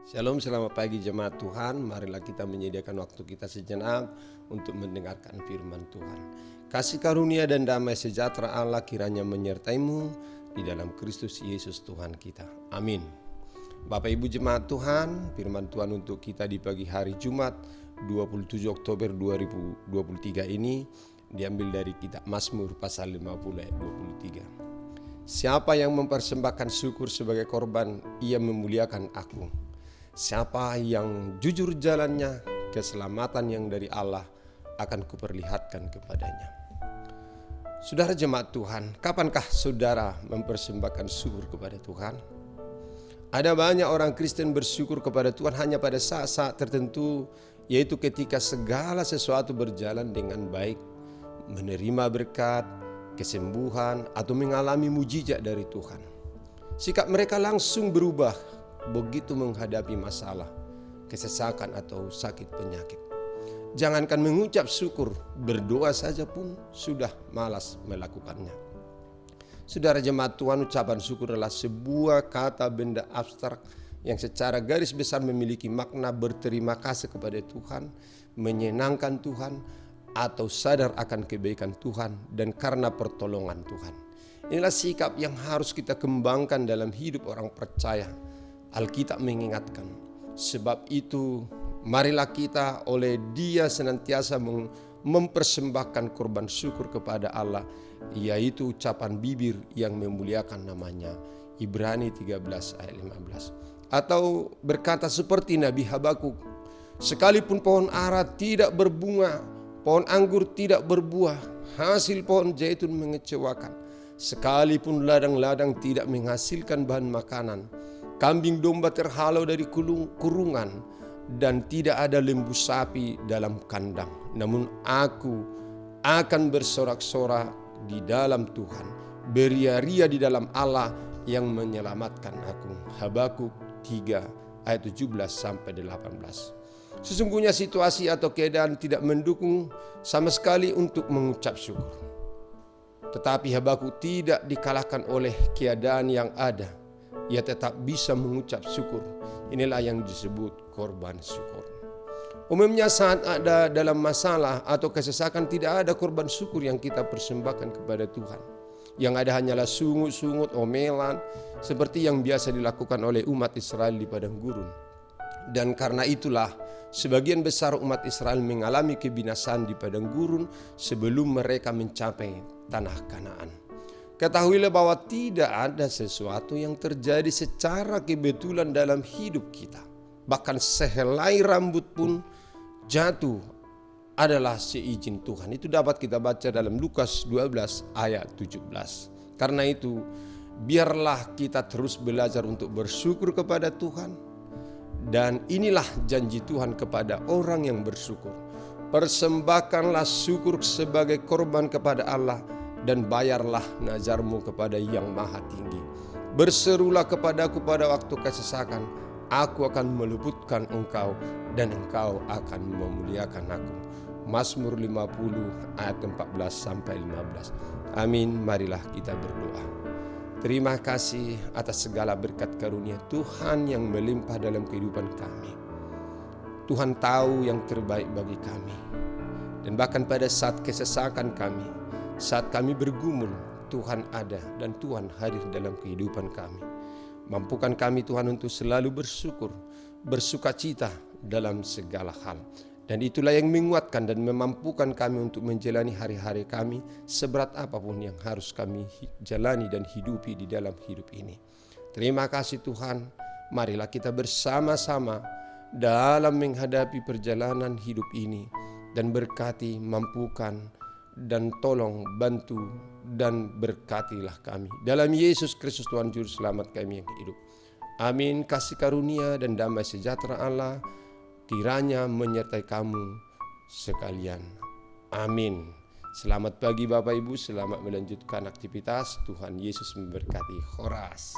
Shalom, selamat pagi jemaat Tuhan. Marilah kita menyediakan waktu kita sejenak untuk mendengarkan firman Tuhan. Kasih karunia dan damai sejahtera Allah kiranya menyertaimu di dalam Kristus Yesus Tuhan kita. Amin. Bapak Ibu jemaat Tuhan, firman Tuhan untuk kita di pagi hari Jumat 27 Oktober 2023 ini diambil dari kitab Mazmur pasal 50 ayat 23. Siapa yang mempersembahkan syukur sebagai korban, ia memuliakan aku. Siapa yang jujur jalannya, keselamatan yang dari Allah akan kuperlihatkan kepadanya. Saudara jemaat Tuhan, kapankah saudara mempersembahkan syukur kepada Tuhan? Ada banyak orang Kristen bersyukur kepada Tuhan hanya pada saat-saat tertentu, yaitu ketika segala sesuatu berjalan dengan baik, menerima berkat, kesembuhan, atau mengalami mujizat dari Tuhan. Sikap mereka langsung berubah begitu menghadapi masalah, kesesakan atau sakit penyakit. Jangankan mengucap syukur, berdoa saja pun sudah malas melakukannya. Saudara jemaat Tuhan, ucapan syukur adalah sebuah kata benda abstrak yang secara garis besar memiliki makna berterima kasih kepada Tuhan, menyenangkan Tuhan, atau sadar akan kebaikan Tuhan dan karena pertolongan Tuhan. Inilah sikap yang harus kita kembangkan dalam hidup orang percaya. Alkitab mengingatkan, sebab itu marilah kita oleh Dia senantiasa mempersembahkan korban syukur kepada Allah, yaitu ucapan bibir yang memuliakan namanya. Ibrani 13 ayat 15. Atau berkata seperti Nabi Habakuk, sekalipun pohon ara tidak berbunga, pohon anggur tidak berbuah, hasil pohon zaitun mengecewakan, sekalipun ladang-ladang tidak menghasilkan bahan makanan, kambing domba terhalau dari kurungan, dan tidak ada lembu sapi dalam kandang. Namun aku akan bersorak-sorak di dalam Tuhan, beria-ria di dalam Allah yang menyelamatkan aku. Habakuk 3 ayat 17-18. Sesungguhnya situasi atau keadaan tidak mendukung sama sekali untuk mengucap syukur. Tetapi Habakuk tidak dikalahkan oleh keadaan yang ada. Ia tetap bisa mengucap syukur. Inilah yang disebut korban syukur. Umumnya saat ada dalam masalah atau kesesakan tidak ada korban syukur yang kita persembahkan kepada Tuhan. Yang ada hanyalah sungut-sungut, omelan, seperti yang biasa dilakukan oleh umat Israel di padang gurun. Dan karena itulah sebagian besar umat Israel mengalami kebinasaan di padang gurun sebelum mereka mencapai tanah Kanaan. Ketahuilah bahwa tidak ada sesuatu yang terjadi secara kebetulan dalam hidup kita. Bahkan sehelai rambut pun jatuh adalah seizin Tuhan. Itu dapat kita baca dalam Lukas 12 ayat 17. Karena itu, biarlah kita terus belajar untuk bersyukur kepada Tuhan. Dan inilah janji Tuhan kepada orang yang bersyukur. Persembahkanlah syukur sebagai korban kepada Allah, dan bayarlah nazarmu kepada Yang Maha Tinggi. Berserulah kepadaku pada waktu kesesakan, aku akan meluputkan engkau dan engkau akan memuliakan aku. Mazmur 50 ayat 14-15. Amin. Marilah kita berdoa. Terima kasih atas segala berkat karunia Tuhan yang melimpah dalam kehidupan kami. Tuhan tahu yang terbaik bagi kami. Dan bahkan pada saat kesesakan kami, saat kami bergumul, Tuhan ada dan Tuhan hadir dalam kehidupan kami. Mampukan kami Tuhan untuk selalu bersyukur, bersukacita dalam segala hal. Dan itulah yang menguatkan dan memampukan kami untuk menjalani hari-hari kami seberat apapun yang harus kami jalani dan hidupi di dalam hidup ini. Terima kasih Tuhan, marilah kita bersama-sama dalam menghadapi perjalanan hidup ini. Dan berkati, mampukan, dan tolong, bantu, dan berkatilah kami. Dalam Yesus Kristus Tuhan Juru Selamat kami yang hidup. Amin. Kasih karunia dan damai sejahtera Allah kiranya menyertai kamu sekalian. Amin. Selamat pagi Bapak Ibu, selamat melanjutkan aktivitas. Tuhan Yesus memberkati. Horas.